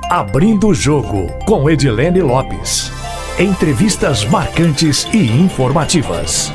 Abrindo o Jogo, com Edilene Lopes. Entrevistas marcantes e informativas.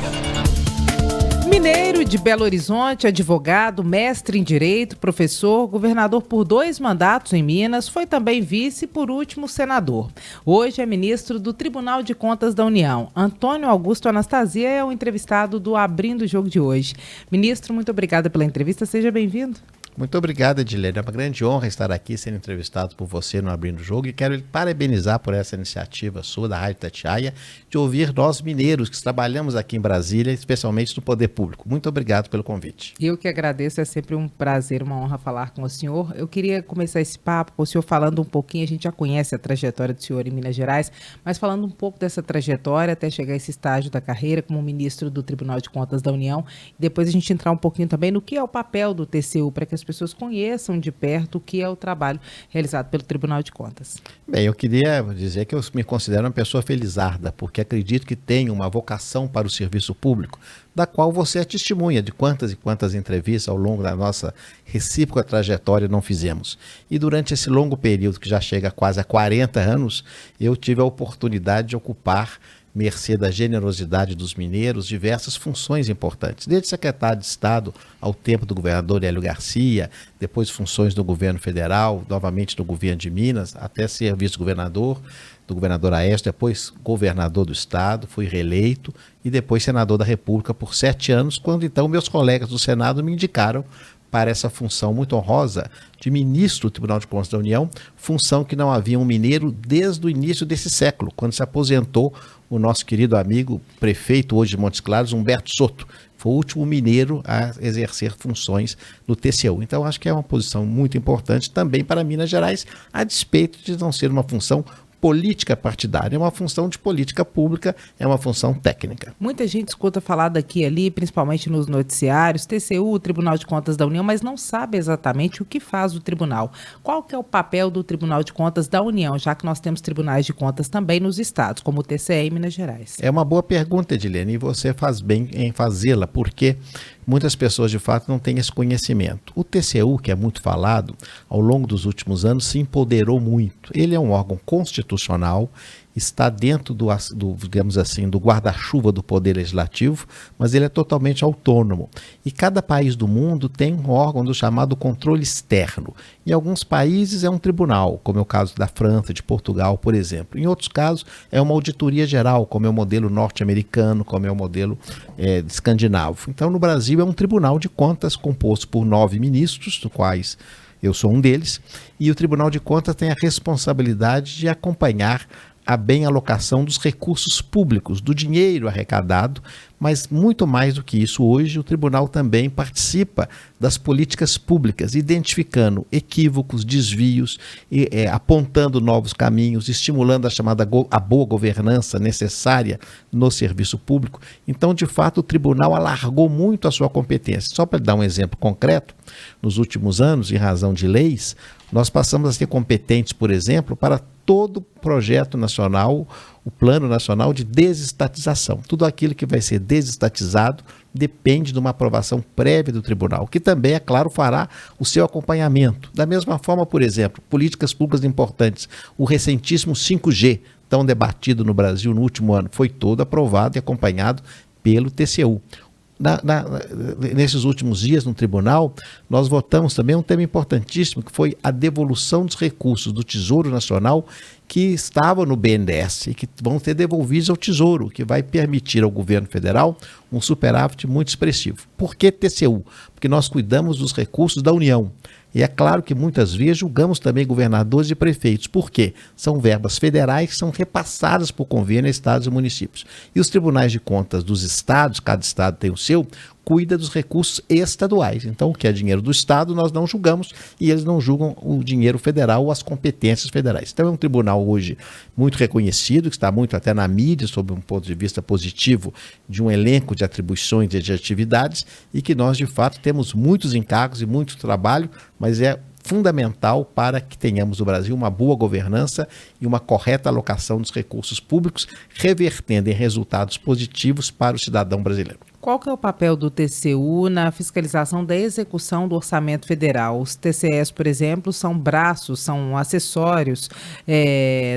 Mineiro de Belo Horizonte, advogado, mestre em Direito, professor, governador por 2 mandatos em Minas, foi também vice e, por último, senador. Hoje é ministro do Tribunal de Contas da União. Antônio Augusto Anastasia é o entrevistado do Abrindo o Jogo de hoje. Ministro, muito obrigada pela entrevista, seja bem-vindo. Muito obrigado, Edilene. É uma grande honra estar aqui sendo entrevistado por você no Abrindo o Jogo e quero parabenizar por essa iniciativa sua da Rádio Itatiaia de ouvir nós mineiros que trabalhamos aqui em Brasília, especialmente no Poder Público. Muito obrigado pelo convite. Eu que agradeço, é sempre um prazer, uma honra falar com o senhor. Eu queria começar esse papo com o senhor falando um pouquinho, a gente já conhece a trajetória do senhor em Minas Gerais, mas falando um pouco dessa trajetória até chegar a esse estágio da carreira como ministro do Tribunal de Contas da União. E depois a gente entrar um pouquinho também no que é o papel do TCU, para que as pessoas conheçam de perto o que é o trabalho realizado pelo Tribunal de Contas. Bem, eu queria dizer que eu me considero uma pessoa felizarda, porque acredito que tenho uma vocação para o serviço público, da qual você é testemunha de quantas e quantas entrevistas ao longo da nossa recíproca trajetória não fizemos. E durante esse longo período, que já chega quase a 40 anos, eu tive a oportunidade de ocupar, mercê da generosidade dos mineiros, diversas funções importantes, desde secretário de Estado ao tempo do governador Hélio Garcia, depois funções do governo federal, novamente do governo de Minas, até ser vice-governador, do governador Aécio, depois governador do Estado, fui reeleito e depois senador da República por 7 anos, quando então meus colegas do Senado me indicaram para essa função muito honrosa de ministro do Tribunal de Contas da União, função que não havia um mineiro desde o início desse século, quando se aposentou o nosso querido amigo prefeito hoje de Montes Claros, Humberto Soto. Foi o último mineiro a exercer funções no TCU. Então, acho que é uma posição muito importante também para Minas Gerais, a despeito de não ser uma função política partidária, é uma função de política pública, é uma função técnica. Muita gente escuta falar daqui e ali, principalmente nos noticiários, TCU, Tribunal de Contas da União, mas não sabe exatamente o que faz o tribunal. Qual que é o papel do Tribunal de Contas da União, já que nós temos tribunais de contas também nos estados, como o TCE e Minas Gerais? É uma boa pergunta, Edilene, e você faz bem em fazê-la, porque muitas pessoas, de fato, não têm esse conhecimento. O TCU, que é muito falado, ao longo dos últimos anos, se empoderou muito. Ele é um órgão constitucional, está dentro digamos assim, do guarda-chuva do Poder Legislativo, mas ele é totalmente autônomo. E cada país do mundo tem um órgão do chamado controle externo. Em alguns países é um tribunal, como é o caso da França, de Portugal, por exemplo. Em outros casos é uma auditoria geral, como é o modelo norte-americano, como é o modelo escandinavo. Então, no Brasil é um tribunal de contas composto por 9 ministros, dos quais eu sou um deles, e o Tribunal de Contas tem a responsabilidade de acompanhar a bem alocação dos recursos públicos, do dinheiro arrecadado, mas muito mais do que isso, hoje o tribunal também participa das políticas públicas, identificando equívocos, desvios, apontando novos caminhos, estimulando a boa governança necessária no serviço público. Então, de fato, o tribunal alargou muito a sua competência. Só para dar um exemplo concreto, nos últimos anos, em razão de leis, nós passamos a ser competentes, por exemplo, para todo projeto nacional, o Plano Nacional de Desestatização. Tudo aquilo que vai ser desestatizado depende de uma aprovação prévia do tribunal, que também, é claro, fará o seu acompanhamento. Da mesma forma, por exemplo, políticas públicas importantes, o recentíssimo 5G, tão debatido no Brasil no último ano, foi todo aprovado e acompanhado pelo TCU. Nesses últimos dias no tribunal, nós votamos também um tema importantíssimo, que foi a devolução dos recursos do Tesouro Nacional que estavam no BNDES e que vão ser devolvidos ao Tesouro, que vai permitir ao governo federal um superávit muito expressivo. Por que TCU? Porque nós cuidamos dos recursos da União. E é claro que muitas vezes julgamos também governadores e prefeitos. Por quê? São verbas federais que são repassadas por convênio a estados e municípios. E os tribunais de contas dos estados, cada estado tem o seu, cuida dos recursos estaduais. Então, o que é dinheiro do Estado, nós não julgamos e eles não julgam o dinheiro federal ou as competências federais. Então, é um tribunal hoje muito reconhecido, que está muito até na mídia, sob um ponto de vista positivo, de um elenco de atribuições e de atividades, e que nós, de fato, temos muitos encargos e muito trabalho, mas é fundamental para que tenhamos no Brasil uma boa governança e uma correta alocação dos recursos públicos, revertendo em resultados positivos para o cidadão brasileiro. Qual que é o papel do TCU na fiscalização da execução do orçamento federal? Os TCEs, por exemplo, são braços, são acessórios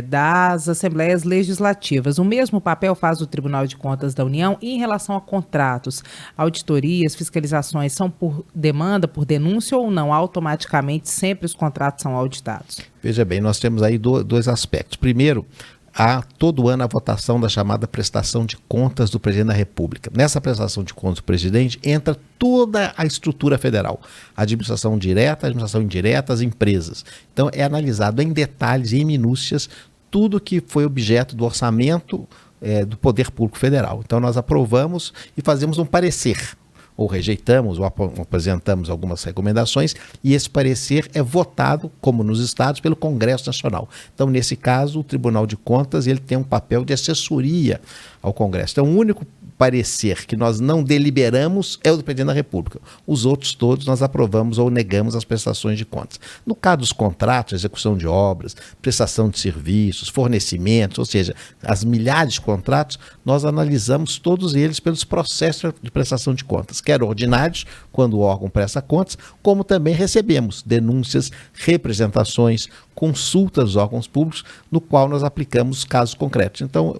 das Assembleias Legislativas. O mesmo papel faz o Tribunal de Contas da União e em relação a contratos, auditorias, fiscalizações são por demanda, por denúncia ou não? Automaticamente sempre os contratos são auditados? Veja bem, nós temos aí dois aspectos. Primeiro, há todo ano a votação da chamada prestação de contas do presidente da República. Nessa prestação de contas do presidente entra toda a estrutura federal, a administração direta, a administração indireta, as empresas. Então é analisado em detalhes e em minúcias tudo que foi objeto do orçamento do Poder Público Federal. Então nós aprovamos e fazemos um parecer, ou rejeitamos, ou apresentamos algumas recomendações, e esse parecer é votado, como nos estados, pelo Congresso Nacional. Então, nesse caso, o Tribunal de Contas ele tem um papel de assessoria ao Congresso. Então, o único parecer que nós não deliberamos é o do presidente da República. Os outros todos nós aprovamos ou negamos as prestações de contas. No caso dos contratos, execução de obras, prestação de serviços, fornecimentos, ou seja, as milhares de contratos, nós analisamos todos eles pelos processos de prestação de contas, quer ordinários, quando o órgão presta contas, como também recebemos denúncias, representações, consultas dos órgãos públicos, no qual nós aplicamos casos concretos. Então,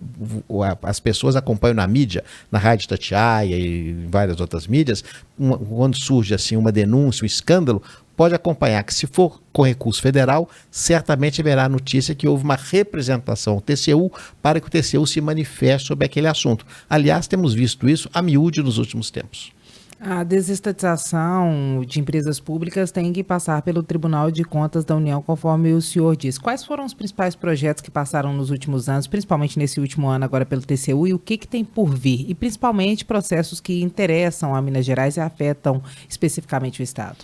as pessoas acompanham na mídia, na Rádio Itatiaia e em várias outras mídias, quando surge assim uma denúncia, um escândalo, pode acompanhar que se for com recurso federal, certamente haverá notícia que houve uma representação ao TCU para que o TCU se manifeste sobre aquele assunto. Aliás, temos visto isso a miúde nos últimos tempos. A desestatização de empresas públicas tem que passar pelo Tribunal de Contas da União, conforme o senhor diz. Quais foram os principais projetos que passaram nos últimos anos, principalmente nesse último ano agora pelo TCU, e o que tem por vir? E principalmente processos que interessam a Minas Gerais e afetam especificamente o Estado.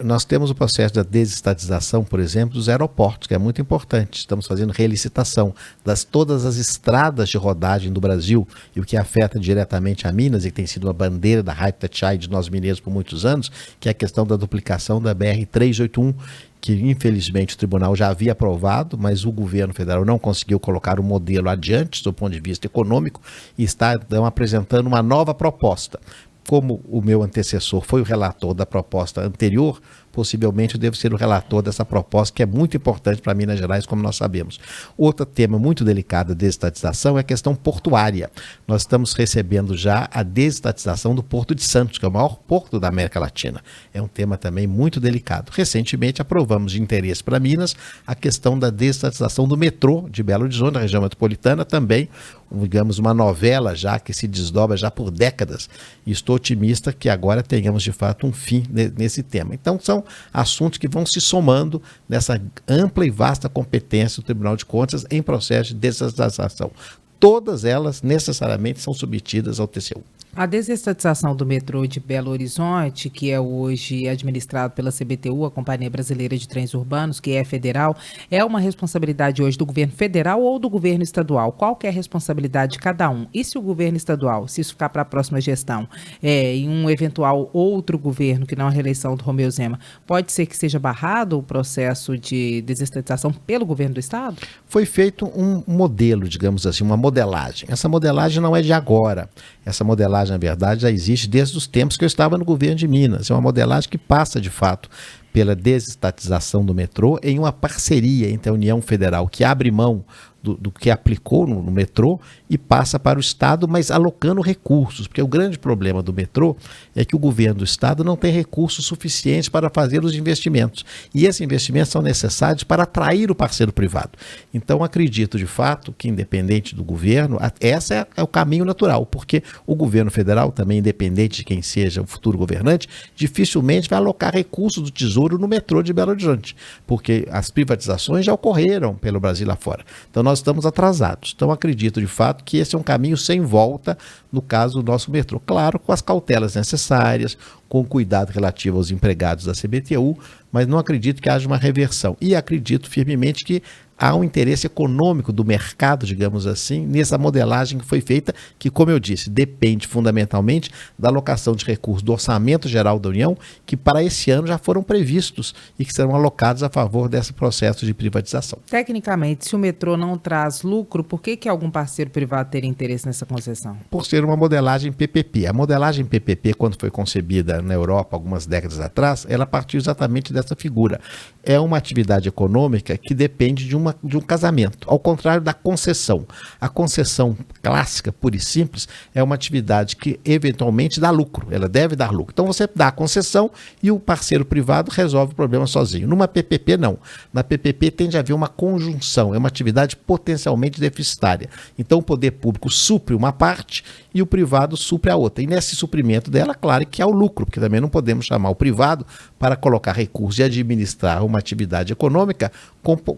Nós temos o processo da desestatização, por exemplo, dos aeroportos, que é muito importante. Estamos fazendo relicitação das todas as estradas de rodagem do Brasil, e o que afeta diretamente a Minas, e que tem sido uma bandeira da Rádio Itatiaia de nós mineiros por muitos anos, que é a questão da duplicação da BR-381, que infelizmente o tribunal já havia aprovado, mas o governo federal não conseguiu colocar o modelo adiante do ponto de vista econômico e está então apresentando uma nova proposta. Como o meu antecessor foi o relator da proposta anterior, possivelmente eu devo ser o relator dessa proposta, que é muito importante para Minas Gerais, como nós sabemos. Outro tema muito delicado da desestatização é a questão portuária. Nós estamos recebendo já a desestatização do Porto de Santos, que é o maior porto da América Latina. É um tema também muito delicado. Recentemente aprovamos de interesse para Minas a questão da desestatização do metrô de Belo Horizonte, da região metropolitana, também, digamos, uma novela já que se desdobra já por décadas. E estou otimista que agora tenhamos de fato um fim nesse tema. Então são assuntos que vão se somando nessa ampla e vasta competência do Tribunal de Contas em processo de desestatização. Todas elas necessariamente são submetidas ao TCU. A desestatização do metrô de Belo Horizonte, que é hoje administrado pela CBTU, a Companhia Brasileira de Trens Urbanos, que é federal, é uma responsabilidade hoje do governo federal ou do governo estadual? Qual que é a responsabilidade de cada um? E se o governo estadual, se isso ficar para a próxima gestão, em um eventual outro governo, que não a reeleição do Romeu Zema, pode ser que seja barrado o processo de desestatização pelo governo do estado? Foi feito um modelo, digamos assim, uma modelagem. Essa modelagem não é de agora. Essa modelagem, na verdade, já existe desde os tempos que eu estava no governo de Minas. É uma modelagem que passa, de fato, pela desestatização do metrô em uma parceria entre a União Federal, que abre mão do que aplicou no metrô e passa para o Estado, mas alocando recursos, porque o grande problema do metrô é que o governo do Estado não tem recursos suficientes para fazer os investimentos, e esses investimentos são necessários para atrair o parceiro privado. Então acredito de fato que, independente do governo, esse é o caminho natural, porque o governo federal, também independente de quem seja o futuro governante, dificilmente vai alocar recursos do Tesouro no metrô de Belo Horizonte, porque as privatizações já ocorreram pelo Brasil lá fora. Então nós estamos atrasados. Então acredito de fato que esse é um caminho sem volta no caso do nosso metrô. Claro, com as cautelas necessárias, com o cuidado relativo aos empregados da CBTU, mas não acredito que haja uma reversão. E acredito firmemente que há um interesse econômico do mercado, digamos assim, nessa modelagem que foi feita, que, como eu disse, depende fundamentalmente da alocação de recursos do Orçamento Geral da União, que para esse ano já foram previstos e que serão alocados a favor desse processo de privatização. Tecnicamente, se o metrô não traz lucro, por que algum parceiro privado teria interesse nessa concessão? Por ser uma modelagem PPP. A modelagem PPP, quando foi concebida na Europa algumas décadas atrás, ela partiu exatamente dessa figura. É uma atividade econômica que depende de um casamento, ao contrário da concessão. A concessão clássica, pura e simples, é uma atividade que eventualmente dá lucro, ela deve dar lucro. Então você dá a concessão e o parceiro privado resolve o problema sozinho. Numa PPP não. Na PPP tende a haver uma conjunção, é uma atividade potencialmente deficitária. Então o poder público supre uma parte e o privado supre a outra. E nesse suprimento dela, claro que há o lucro, porque também não podemos chamar o privado para colocar recursos e administrar uma atividade econômica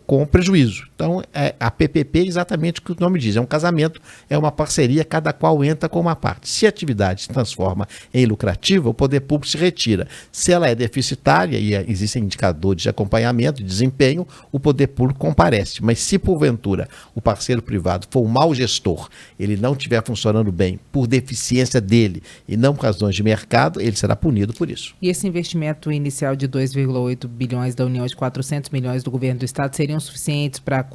com prejuízo. Então, a PPP é exatamente o que o nome diz, é um casamento, é uma parceria, cada qual entra com uma parte. Se a atividade se transforma em lucrativa, o poder público se retira. Se ela é deficitária, e existem indicadores de acompanhamento, de desempenho, o poder público comparece. Mas se porventura o parceiro privado for um mau gestor, ele não estiver funcionando bem por deficiência dele e não por razões de mercado, ele será punido por isso. E esse investimento inicial de 2,8 bilhões da União, de 400 milhões do governo do Estado, seriam suficientes para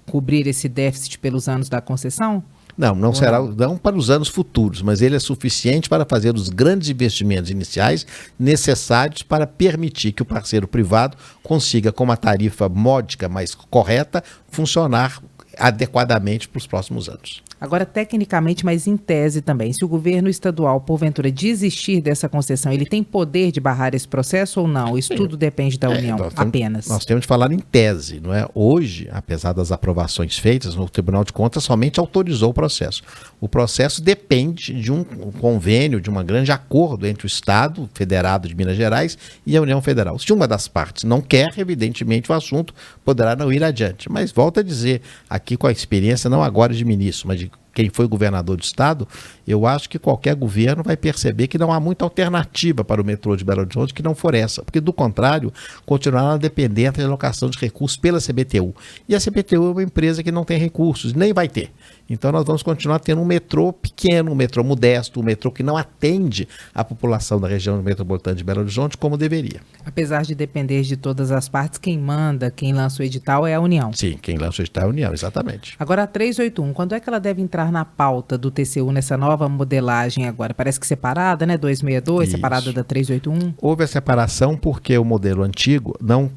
cobrir esse déficit pelos anos da concessão? Não será, não para os anos futuros, mas ele é suficiente para fazer os grandes investimentos iniciais necessários para permitir que o parceiro privado consiga, com uma tarifa módica, mais correta, funcionar adequadamente para os próximos anos. Agora, tecnicamente, mas em tese também, se o governo estadual, porventura, desistir dessa concessão, ele tem poder de barrar esse processo ou não? Isso tudo depende da União, apenas. Nós temos de falar em tese, não é? Hoje, apesar das aprovações feitas, o Tribunal de Contas somente autorizou o processo. O processo depende de um convênio, de um grande acordo entre o Estado Federado de Minas Gerais e a União Federal. Se uma das partes não quer, evidentemente o assunto poderá não ir adiante. Mas volto a dizer, aqui com a experiência, não agora de ministro, mas de quem foi governador do estado, eu acho que qualquer governo vai perceber que não há muita alternativa para o metrô de Belo Horizonte que não for essa, porque do contrário, continuará dependente da alocação de recursos pela CBTU. E a CBTU é uma empresa que não tem recursos, nem vai ter. Então nós vamos continuar tendo um metrô pequeno, um metrô modesto, um metrô que não atende a população da região metropolitana de Belo Horizonte como deveria. Apesar de depender de todas as partes, quem manda, quem lança o edital é a União. Sim, quem lança o edital é a União, exatamente. Agora a 381, quando é que ela deve entrar na pauta do TCU nessa nova modelagem agora? Parece que separada, né? 262, isso. Separada da 381? Houve a separação porque o modelo antigo não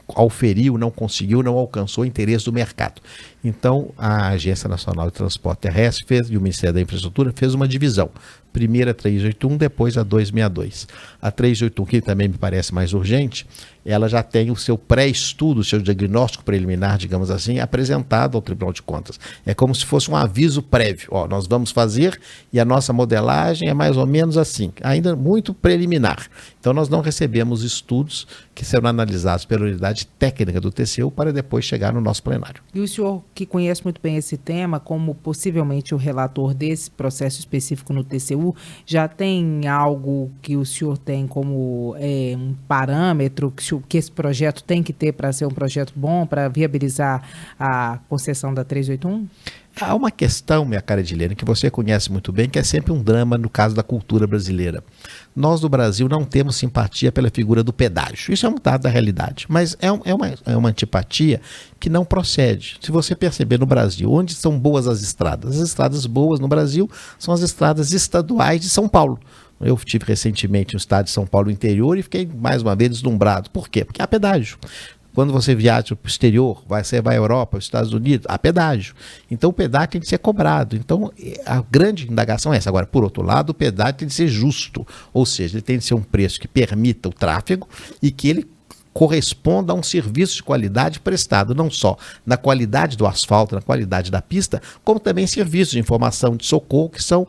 auferiu, não conseguiu, não alcançou o interesse do mercado. Então, a Agência Nacional de Transporte Terrestre e o Ministério da Infraestrutura fez uma divisão. Primeiro a 381, depois a 262. A 381, que também me parece mais urgente, ela já tem o seu pré-estudo, o seu diagnóstico preliminar, digamos assim, apresentado ao Tribunal de Contas. É como se fosse um aviso prévio. Ó, nós vamos fazer e a nossa modelagem é mais ou menos assim, ainda muito preliminar. Então, nós não recebemos estudos que serão analisados pela unidade técnica do TCU para depois chegar no nosso plenário. E o senhor, que conhece muito bem esse tema, como possivelmente o relator desse processo específico no TCU, já tem algo que o senhor tem como um parâmetro que esse projeto tem que ter para ser um projeto bom, para viabilizar a concessão da 381? Há uma questão, minha cara Edilene, que você conhece muito bem, que é sempre um drama no caso da cultura brasileira. Nós do Brasil não temos simpatia pela figura do pedágio. Isso é um dado da realidade, mas é uma antipatia que não procede. Se você perceber no Brasil, onde são boas as estradas boas no Brasil são as estradas estaduais de São Paulo. Eu estive recentemente no estado de São Paulo interior e fiquei mais uma vez deslumbrado. Por quê? Porque há pedágio. Quando você viaja para o exterior, você vai à Europa, aos Estados Unidos, há pedágio. Então o pedágio tem que ser cobrado. Então a grande indagação é essa. Agora, por outro lado, o pedágio tem que ser justo. Ou seja, ele tem que ser um preço que permita o tráfego e que ele corresponda a um serviço de qualidade prestado, não só na qualidade do asfalto, na qualidade da pista, como também serviços de informação, de socorro que são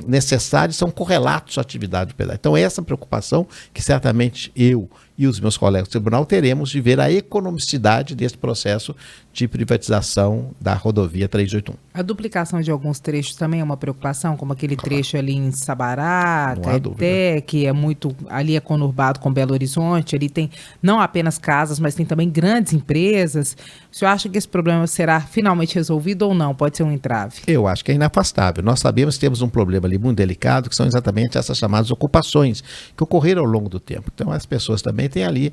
necessários, são correlatos à atividade do pedágio. Então essa preocupação que certamente eu e os meus colegas do tribunal teremos de ver a economicidade desse processo de privatização da rodovia 381. A duplicação de alguns trechos também é uma preocupação, como aquele trecho ali em Sabará, Caeté, que é muito, ali é conurbado com Belo Horizonte, ali tem não apenas casas, mas tem também grandes empresas. O senhor acha que esse problema será finalmente resolvido ou não? Pode ser um entrave? Eu acho que é inafastável. Nós sabemos que temos um problema ali muito delicado, que são exatamente essas chamadas ocupações, que ocorreram ao longo do tempo. Então as pessoas também têm ali,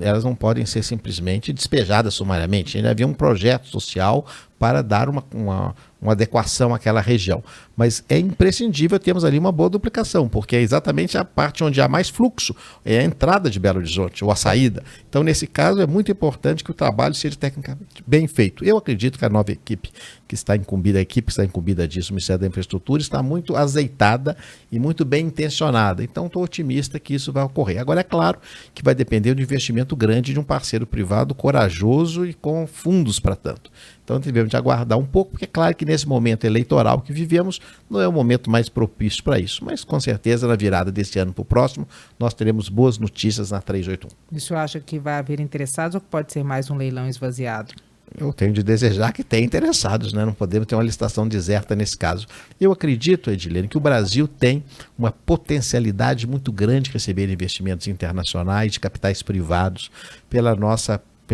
elas não podem ser simplesmente despejadas sumariamente. Ainda havia um projeto social para dar uma adequação àquela região. Mas é imprescindível termos ali uma boa duplicação, porque é exatamente a parte onde há mais fluxo, é a entrada de Belo Horizonte ou a saída. Então, nesse caso, é muito importante que o trabalho seja tecnicamente bem feito. Eu acredito que a nova equipe que está incumbida, a equipe que está incumbida disso, o Ministério da Infraestrutura, está muito azeitada e muito bem intencionada. Então, estou otimista que isso vai ocorrer. Agora, é claro que vai depender de um investimento grande de um parceiro privado corajoso e com fundos para tanto. Então, tivemos de aguardar um pouco, porque é claro que nesse momento eleitoral que vivemos, não é o momento mais propício para isso. Mas, com certeza, na virada desse ano para o próximo, nós teremos boas notícias na 381. E o senhor acha que vai haver interessados ou que pode ser mais um leilão esvaziado? Eu tenho de desejar que tenha interessados, né? Não podemos ter uma licitação deserta nesse caso. Eu acredito, Edilene, que o Brasil tem uma potencialidade muito grande de receber investimentos internacionais, de capitais privados, pelo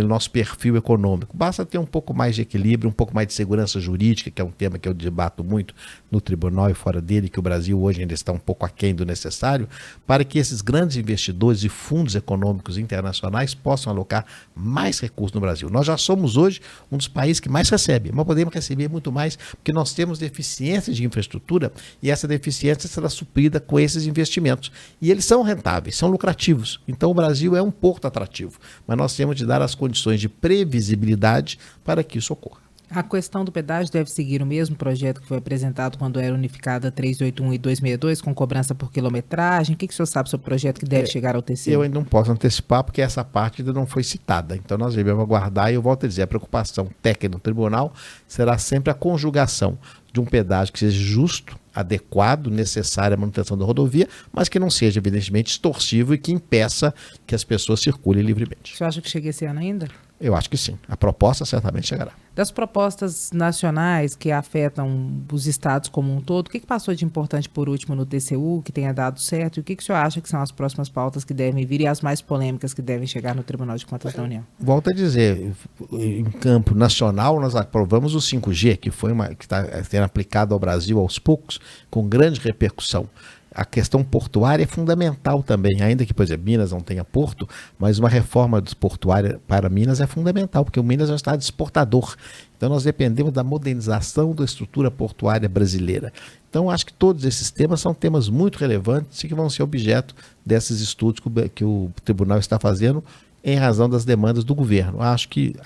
nosso perfil econômico. Basta ter um pouco mais de equilíbrio, um pouco mais de segurança jurídica, que é um tema que eu debato muito no tribunal e fora dele, que o Brasil hoje ainda está um pouco aquém do necessário, para que esses grandes investidores e fundos econômicos internacionais possam alocar mais recursos no Brasil. Nós já somos hoje um dos países que mais recebe, mas podemos receber muito mais, porque nós temos deficiências de infraestrutura e essa deficiência será suprida com esses investimentos. E eles são rentáveis, são lucrativos. Então o Brasil é um porto atrativo, mas nós temos de dar as condições de previsibilidade para que isso ocorra. A questão do pedágio deve seguir o mesmo projeto que foi apresentado quando era unificada 381 e 262, com cobrança por quilometragem. O que o senhor sabe sobre o projeto que deve chegar ao TCU? Eu ainda não posso antecipar, porque essa parte ainda não foi citada. Então nós devemos aguardar, e eu volto a dizer, a preocupação técnica do tribunal será sempre a conjugação de um pedágio que seja justo, adequado, necessário à manutenção da rodovia, mas que não seja, evidentemente, extorsivo e que impeça que as pessoas circulem livremente. O senhor acha que chega esse ano ainda? Eu acho que sim. A proposta certamente chegará. Das propostas nacionais que afetam os estados como um todo, o que passou de importante por último no TCU, que tenha dado certo? E o que o senhor acha que são as próximas pautas que devem vir e as mais polêmicas que devem chegar no Tribunal de Contas da União? Volto a dizer, em campo nacional, nós aprovamos o 5G, que está sendo aplicado ao Brasil aos poucos, com grande repercussão. A questão portuária é fundamental também, ainda que, por exemplo, Minas não tenha porto, mas uma reforma portuária para Minas é fundamental, porque o Minas é um estado exportador. Então nós dependemos da modernização da estrutura portuária brasileira. Então acho que todos esses temas são temas muito relevantes e que vão ser objeto desses estudos que o tribunal está fazendo em razão das demandas do governo. Acho que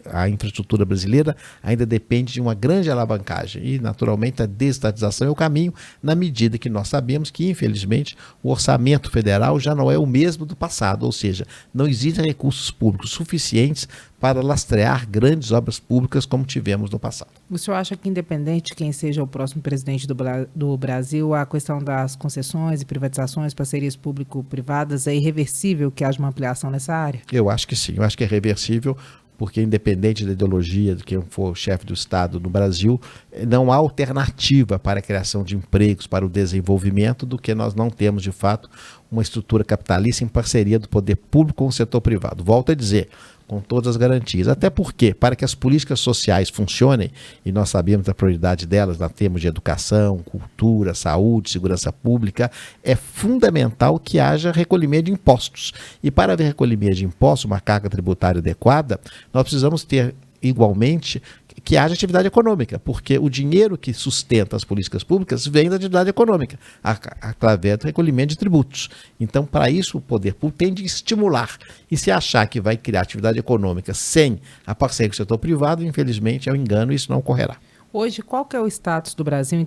a infraestrutura brasileira ainda depende de uma grande alavancagem e, naturalmente, a desestatização é o caminho, na medida que nós sabemos que, infelizmente, o orçamento federal já não é o mesmo do passado, ou seja, não existem recursos públicos suficientes para lastrear grandes obras públicas como tivemos no passado. O senhor acha que, independente de quem seja o próximo presidente do Brasil, a questão das concessões e privatizações, parcerias público-privadas, é irreversível que haja uma ampliação nessa área? Eu acho que sim, eu acho que é reversível, porque independente da ideologia de quem for o chefe do Estado no Brasil, não há alternativa para a criação de empregos, para o desenvolvimento, do que nós não temos, de fato, uma estrutura capitalista em parceria do poder público com o setor privado. Volto a dizer, com todas as garantias. Até porque, para que as políticas sociais funcionem, e nós sabemos a prioridade delas na termos de educação, cultura, saúde, segurança pública, é fundamental que haja recolhimento de impostos. E para haver recolhimento de impostos, uma carga tributária adequada, nós precisamos ter igualmente que haja atividade econômica, porque o dinheiro que sustenta as políticas públicas vem da atividade econômica, através do recolhimento de tributos. Então, para isso, o poder público tem de estimular. E se achar que vai criar atividade econômica sem a parceria com o setor privado, infelizmente, é um engano e isso não ocorrerá. Hoje, qual que é o status do Brasil em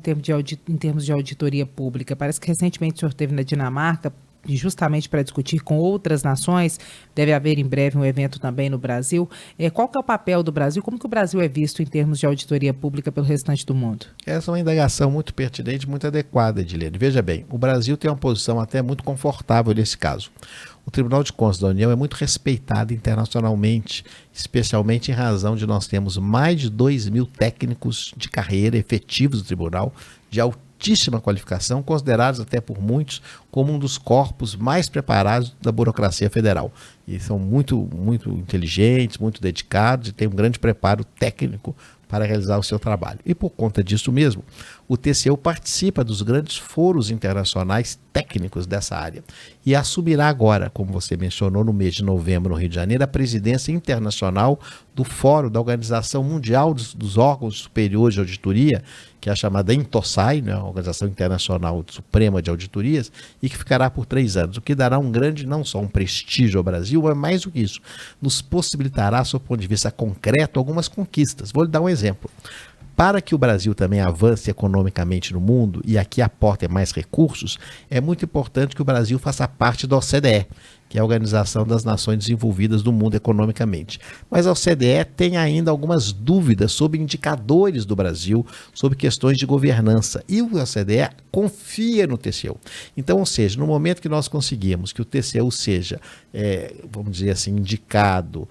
termos de auditoria pública? Parece que recentemente o senhor esteve na Dinamarca, justamente para discutir com outras nações. Deve haver em breve um evento também no Brasil. Qual que é o papel do Brasil? Como que o Brasil é visto em termos de auditoria pública pelo restante do mundo? Essa é uma indagação muito pertinente, muito adequada, Edilene. Veja bem, o Brasil tem uma posição até muito confortável nesse caso. o Tribunal de Contas da União é muito respeitado internacionalmente, especialmente em razão de nós termos mais de 2.000 técnicos de carreira efetivos do tribunal, de altíssima qualificação, considerados até por muitos como um dos corpos mais preparados da burocracia federal. E são muito inteligentes, muito dedicados e têm um grande preparo técnico para realizar o seu trabalho. E por conta disso mesmo, o TCU participa dos grandes foros internacionais técnicos dessa área e assumirá agora, como você mencionou, no mês de novembro no Rio de Janeiro, a presidência internacional do Fórum da Organização Mundial dos Órgãos Superiores de Auditoria, que é a chamada INTOSAI, né, a Organização Internacional Suprema de Auditorias, e que ficará por 3 anos, o que dará um grande, não só um prestígio ao Brasil, mas mais do que isso, nos possibilitará, do ponto de vista concreto, algumas conquistas. Vou lhe dar um exemplo. Para que o Brasil também avance economicamente no mundo e aqui aporte mais recursos, é muito importante que o Brasil faça parte da OCDE, que é a Organização das Nações Desenvolvidas do Mundo economicamente. Mas a OCDE tem ainda algumas dúvidas sobre indicadores do Brasil, sobre questões de governança. E o OCDE confia no TCU. Então, ou seja, no momento que nós conseguimos que o TCU seja, vamos dizer assim, indicado,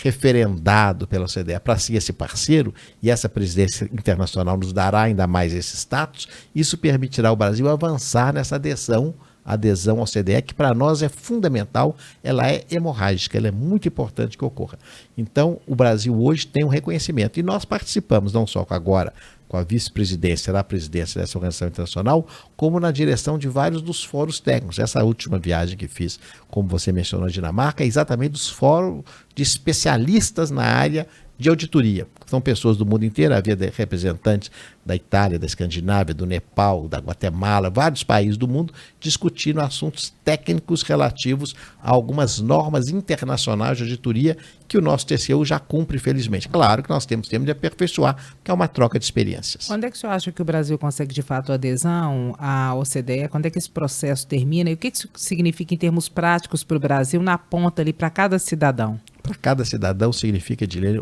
referendado pela OCDE para ser esse parceiro, e essa presidência internacional nos dará ainda mais esse status, isso permitirá ao Brasil avançar nessa adesão ao OCDE, que para nós é fundamental, ela é hemorrágica, ela é muito importante que ocorra. Então, o Brasil hoje tem um reconhecimento, e nós participamos não só agora com a vice-presidência da presidência dessa organização internacional, como na direção de vários dos fóruns técnicos. Essa última viagem que fiz, como você mencionou, na Dinamarca, é exatamente dos fóruns de especialistas na área de auditoria. São pessoas do mundo inteiro, havia representantes da Itália, da Escandinávia, do Nepal, da Guatemala, vários países do mundo, discutindo assuntos técnicos relativos a algumas normas internacionais de auditoria que o nosso TCU já cumpre, felizmente. Claro que nós temos tempo de aperfeiçoar, que é uma troca de experiências. Quando é que o senhor acha que o Brasil consegue, de fato, adesão à OCDE? Quando é que esse processo termina? E o que isso significa em termos práticos para o Brasil, na ponta ali, para cada cidadão? Para cada cidadão significa, Edilene,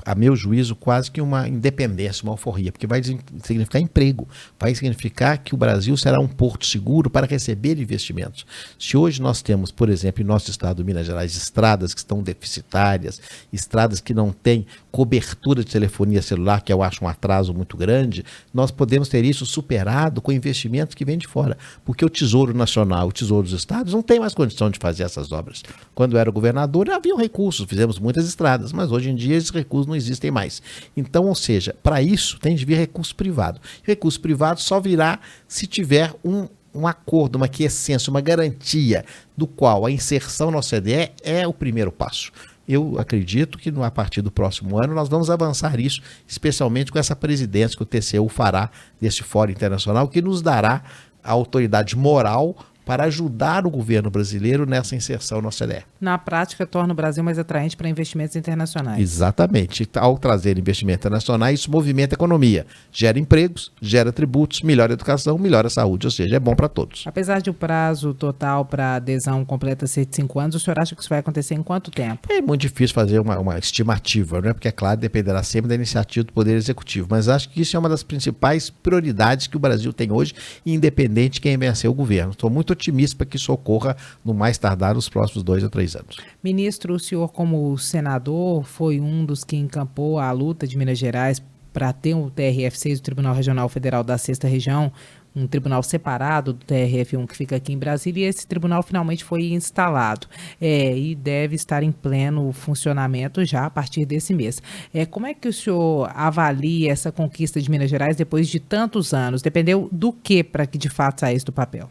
a meu juízo, quase que uma independência, uma alforria, porque vai significar emprego, vai significar que o Brasil será um porto seguro para receber investimentos. Se hoje nós temos, por exemplo, em nosso estado de Minas Gerais, estradas que estão deficitárias, estradas que não têm cobertura de telefonia celular, que eu acho um atraso muito grande, nós podemos ter isso superado com investimentos que vêm de fora, porque o Tesouro Nacional, o Tesouro dos Estados, não tem mais condição de fazer essas obras. Quando eu era governador, havia recursos, fizemos muitas estradas, mas hoje em dia esses recursos não existem mais. Então, ou seja, para isso tem de vir recurso privado. Recurso privado só virá se tiver um acordo, uma quiescência, uma garantia do qual a inserção na OCDE é o primeiro passo. Eu acredito que a partir do próximo ano nós vamos avançar isso, especialmente com essa presidência que o TCU fará desse fórum internacional, que nos dará a autoridade moral para ajudar o governo brasileiro nessa inserção na OCDE. Na prática, torna o Brasil mais atraente para investimentos internacionais. Exatamente. Ao trazer investimentos internacionais, isso movimenta a economia, gera empregos, gera tributos, melhora a educação, melhora a saúde, ou seja, é bom para todos. Apesar de o prazo total para adesão completa ser de 5 anos, o senhor acha que isso vai acontecer em quanto tempo? É muito difícil fazer uma estimativa, né? Porque, é claro, dependerá sempre da iniciativa do Poder Executivo, mas acho que isso é uma das principais prioridades que o Brasil tem hoje, independente de quem vencer o governo. Estou muito otimista para que isso ocorra no mais tardar nos próximos 2 a 3 anos. Ministro, o senhor, como senador, foi um dos que encampou a luta de Minas Gerais para ter o TRF6, o Tribunal Regional Federal da 6ª Região, um tribunal separado do TRF1 que fica aqui em Brasília, e esse tribunal finalmente foi instalado e deve estar em pleno funcionamento já a partir desse mês. Como é que o senhor avalia essa conquista de Minas Gerais depois de tantos anos? Dependeu do que para que de fato saísse do papel?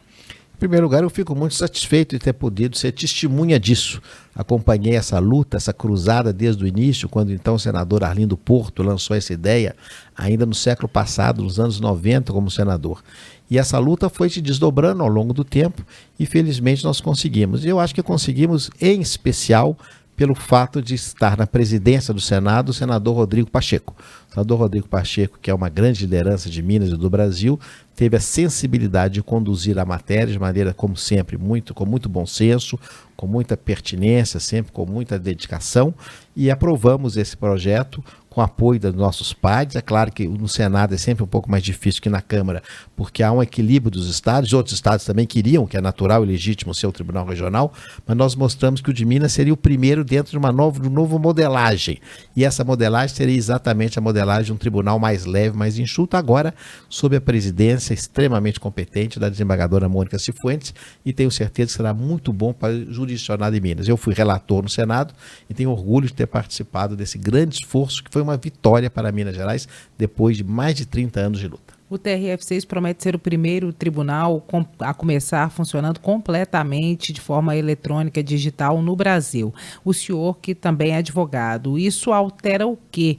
Em primeiro lugar, eu fico muito satisfeito de ter podido ser testemunha disso. Acompanhei essa luta, essa cruzada desde o início, quando então o senador Arlindo Porto lançou essa ideia, ainda no século passado, nos anos 90, como senador. E essa luta foi se desdobrando ao longo do tempo e felizmente nós conseguimos. E eu acho que conseguimos, em especial, pelo fato de estar na presidência do Senado o senador Rodrigo Pacheco. O senador Rodrigo Pacheco, que é uma grande liderança de Minas e do Brasil, teve a sensibilidade de conduzir a matéria de maneira, como sempre, com muito bom senso, com muita pertinência, sempre com muita dedicação, e aprovamos esse projeto com apoio dos nossos pares. É claro que no Senado é sempre um pouco mais difícil que na Câmara, porque há um equilíbrio dos estados, outros estados também queriam, que é natural e legítimo, ser o Tribunal Regional, mas nós mostramos que o de Minas seria o primeiro dentro de uma nova modelagem, e essa modelagem seria exatamente a modelagem de um tribunal mais leve, mais enxuto, agora sob a presidência extremamente competente da desembargadora Mônica Cifuentes, e tenho certeza que será muito bom para o jurisdicionado de Minas. Eu fui relator no Senado e tenho orgulho de ter participado desse grande esforço que foi uma vitória para Minas Gerais depois de mais de 30 anos de luta. O TRF6 promete ser o primeiro tribunal a começar funcionando completamente de forma eletrônica, digital no Brasil. O senhor, que também é advogado, isso altera o que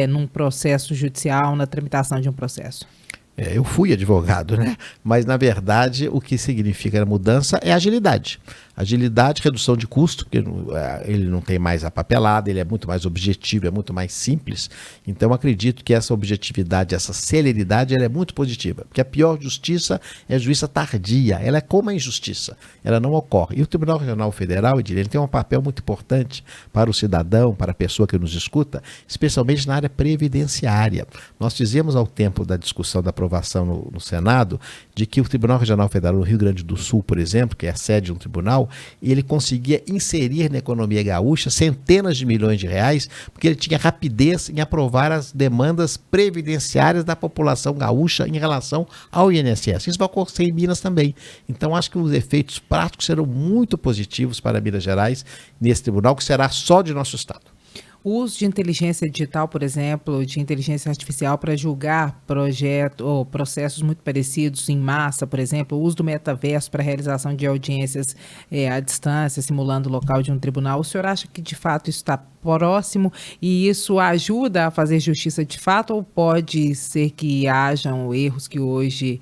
num processo judicial, na tramitação de um processo? Eu fui advogado, né? Mas, na verdade, o que significa a mudança é agilidade. Agilidade, redução de custo, porque ele não tem mais a papelada, ele é muito mais objetivo, é muito mais simples. Então, acredito que essa objetividade, essa celeridade, ela é muito positiva. Porque a pior justiça é a justiça tardia, ela é como a injustiça, ela não ocorre. E o Tribunal Regional Federal, ele tem um papel muito importante para o cidadão, para a pessoa que nos escuta, especialmente na área previdenciária. Nós fizemos ao tempo da discussão da aprovação no Senado, de que o Tribunal Regional Federal no Rio Grande do Sul, por exemplo, que é a sede de um tribunal, ele conseguia inserir na economia gaúcha centenas de milhões de reais, porque ele tinha rapidez em aprovar as demandas previdenciárias da população gaúcha em relação ao INSS. Isso vai acontecer em Minas também. Então, acho que os efeitos práticos serão muito positivos para Minas Gerais nesse tribunal, que será só de nosso estado. O uso de inteligência digital, por exemplo, de inteligência artificial para julgar processos muito parecidos em massa, por exemplo, o uso do metaverso para a realização de audiências à distância, simulando o local de um tribunal, o senhor acha que de fato isso está próximo e isso ajuda a fazer justiça de fato, ou pode ser que haja erros que hoje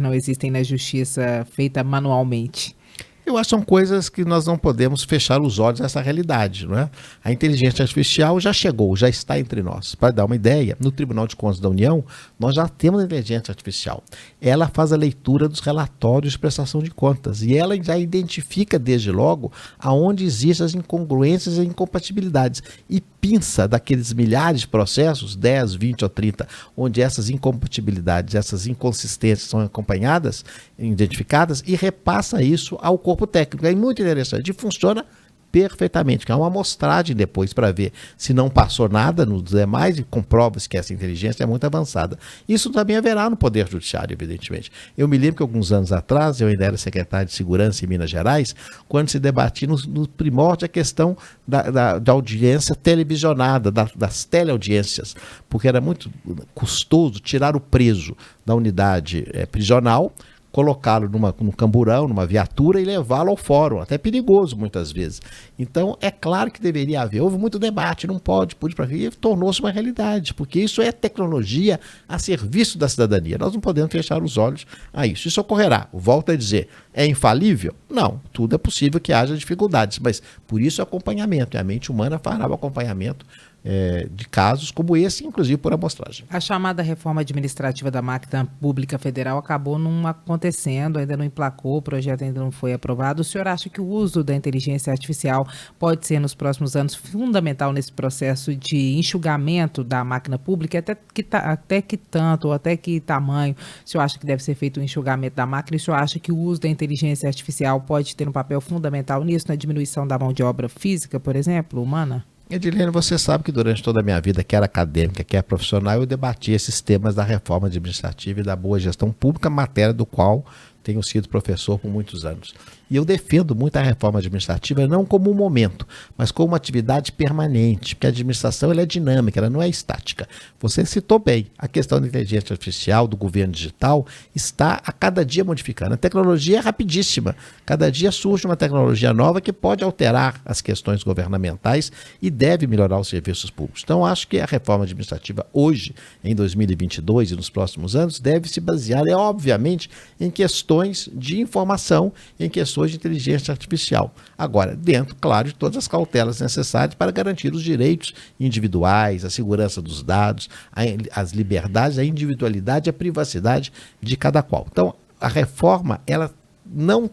não existem na justiça feita manualmente? Eu acho que são coisas que nós não podemos fechar os olhos a essa realidade, não é? A inteligência artificial já chegou, já está entre nós. Para dar uma ideia, no Tribunal de Contas da União, nós já temos a inteligência artificial. Ela faz a leitura dos relatórios de prestação de contas e ela já identifica desde logo aonde existem as incongruências e incompatibilidades e pinça daqueles milhares de processos, 10, 20 ou 30, onde essas incompatibilidades, essas inconsistências são acompanhadas, identificadas e repassa isso ao corpo técnico. É muito interessante e funciona perfeitamente, que é uma amostragem depois para ver se não passou nada nos demais e comprova-se que essa inteligência é muito avançada. Isso também haverá no Poder Judiciário, evidentemente. Eu me lembro que alguns anos atrás, eu ainda era secretário de Segurança em Minas Gerais, quando se debatia no primórdio a questão da audiência televisionada, das teleaudiências, porque era muito custoso tirar o preso da unidade prisional, colocá-lo num camburão, numa viatura e levá-lo ao fórum, até perigoso muitas vezes. Então, é claro que deveria haver, houve muito debate, não pode para vir, e tornou-se uma realidade, porque isso é tecnologia a serviço da cidadania. Nós não podemos fechar os olhos a isso. Isso ocorrerá. Volto a dizer, é infalível? Não, tudo é possível que haja dificuldades, mas por isso o acompanhamento, e a mente humana fará o acompanhamento de casos como esse, inclusive por amostragem. A chamada reforma administrativa da máquina pública federal acabou não acontecendo, ainda não emplacou, o projeto ainda não foi aprovado. O senhor acha que o uso da inteligência artificial pode ser nos próximos anos fundamental nesse processo de enxugamento da máquina pública? Até que tanto, ou até que tamanho o senhor acha que deve ser feito o enxugamento da máquina? E o senhor acha que o uso da inteligência artificial pode ter um papel fundamental nisso, na diminuição da mão de obra física, por exemplo, humana? Edilene, você sabe que durante toda a minha vida, quer acadêmica, quer profissional, eu debati esses temas da reforma administrativa e da boa gestão pública, matéria do qual tenho sido professor por muitos anos. E eu defendo muito a reforma administrativa não como um momento, mas como uma atividade permanente, porque a administração ela é dinâmica, ela não é estática. Você citou bem, a questão da inteligência artificial, do governo digital, está a cada dia modificando. A tecnologia é rapidíssima. Cada dia surge uma tecnologia nova que pode alterar as questões governamentais e deve melhorar os serviços públicos. Então, acho que a reforma administrativa hoje, em 2022 e nos próximos anos, deve se basear, obviamente, em questões de informação, em questões de inteligência artificial. Agora, dentro, claro, de todas as cautelas necessárias para garantir os direitos individuais, a segurança dos dados, as liberdades, a individualidade e a privacidade de cada qual. Então, a reforma, ela não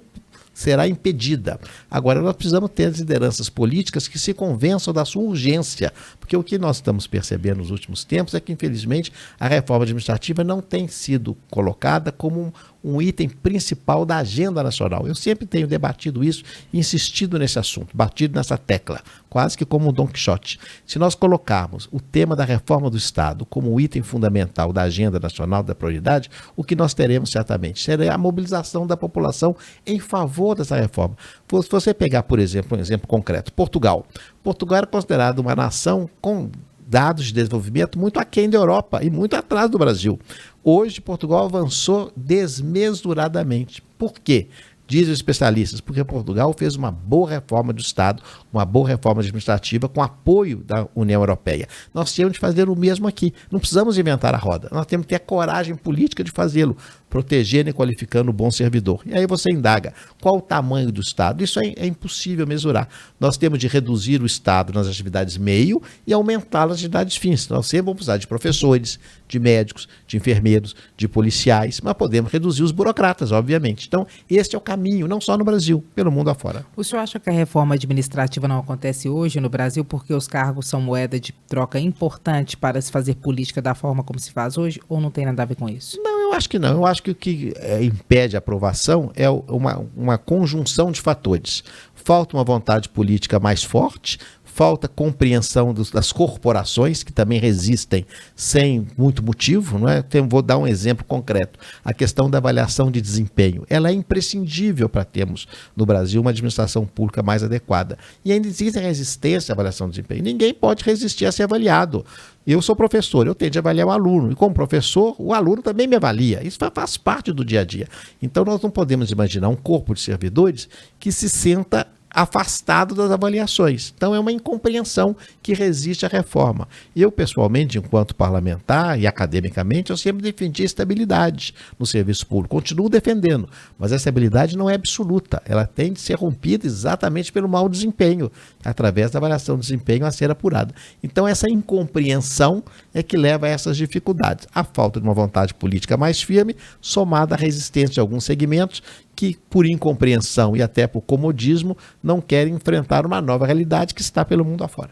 será impedida. Agora, nós precisamos ter as lideranças políticas que se convençam da sua urgência, porque o que nós estamos percebendo nos últimos tempos é que, infelizmente, a reforma administrativa não tem sido colocada como um item principal da agenda nacional. Eu sempre tenho debatido isso e insistido nesse assunto, batido nessa tecla, quase que como um Don Quixote. Se nós colocarmos o tema da reforma do Estado como um item fundamental da agenda nacional da prioridade, o que nós teremos certamente será a mobilização da população em favor dessa reforma. Se você pegar, por exemplo, um exemplo concreto, Portugal. Portugal era considerado uma nação com dados de desenvolvimento muito aquém da Europa e muito atrás do Brasil. Hoje, Portugal avançou desmesuradamente. Por quê? Dizem os especialistas, porque Portugal fez uma boa reforma do Estado, uma boa reforma administrativa com apoio da União Europeia. Nós temos de fazer o mesmo aqui. Não precisamos inventar a roda. Nós temos que ter a coragem política de fazê-lo, protegendo e qualificando o bom servidor. E aí você indaga, qual o tamanho do Estado? Isso é impossível mesurar. Nós temos de reduzir o Estado nas atividades meio e aumentar as atividades fins. Nós sempre vamos precisar de professores, de médicos, de enfermeiros, de policiais, mas podemos reduzir os burocratas, obviamente. Então, este é o caminho, não só no Brasil, pelo mundo afora. O senhor acha que a reforma administrativa não acontece hoje no Brasil porque os cargos são moeda de troca importante para se fazer política da forma como se faz hoje, ou não tem nada a ver com isso? Não, eu acho que não. Eu acho que o que impede a aprovação é uma conjunção de fatores. Falta uma vontade política mais forte, falta compreensão das corporações, que também resistem sem muito motivo, não é? Vou dar um exemplo concreto. A questão da avaliação de desempenho. Ela é imprescindível para termos no Brasil uma administração pública mais adequada. E ainda existe resistência à avaliação de desempenho. Ninguém pode resistir a ser avaliado. Eu sou professor, eu tenho de avaliar o aluno. E como professor, o aluno também me avalia. Isso faz parte do dia a dia. Então nós não podemos imaginar um corpo de servidores que se senta afastado das avaliações. Então é uma incompreensão que resiste à reforma. Eu, pessoalmente, enquanto parlamentar e academicamente, eu sempre defendi a estabilidade no serviço público. Continuo defendendo, mas a estabilidade não é absoluta. Ela tem de ser rompida exatamente pelo mau desempenho, através da avaliação do desempenho a ser apurada. Então essa incompreensão é que leva a essas dificuldades. A falta de uma vontade política mais firme, somada à resistência de alguns segmentos que, por incompreensão e até por comodismo, não querem enfrentar uma nova realidade que está pelo mundo afora.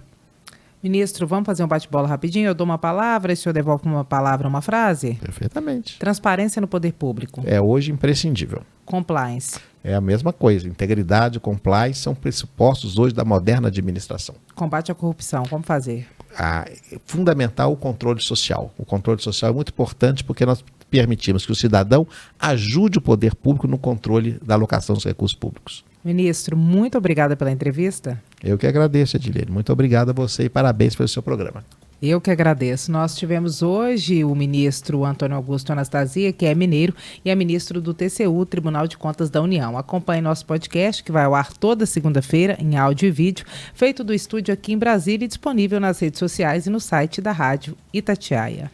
Ministro, vamos fazer um bate-bola rapidinho? Eu dou uma palavra e o senhor devolve uma palavra, uma frase? Perfeitamente. Transparência no poder público. É hoje imprescindível. Compliance. É a mesma coisa. Integridade e compliance são pressupostos hoje da moderna administração. Combate à corrupção, como fazer? É fundamental o controle social. O controle social é muito importante porque nós permitimos que o cidadão ajude o poder público no controle da alocação dos recursos públicos. Ministro, muito obrigada pela entrevista. Eu que agradeço, Edilene. Muito obrigado a você e parabéns pelo seu programa. Eu que agradeço. Nós tivemos hoje o ministro Antônio Augusto Anastasia, que é mineiro, e é ministro do TCU, Tribunal de Contas da União. Acompanhe nosso podcast, que vai ao ar toda segunda-feira, em áudio e vídeo, feito do estúdio aqui em Brasília e disponível nas redes sociais e no site da Rádio Itatiaia.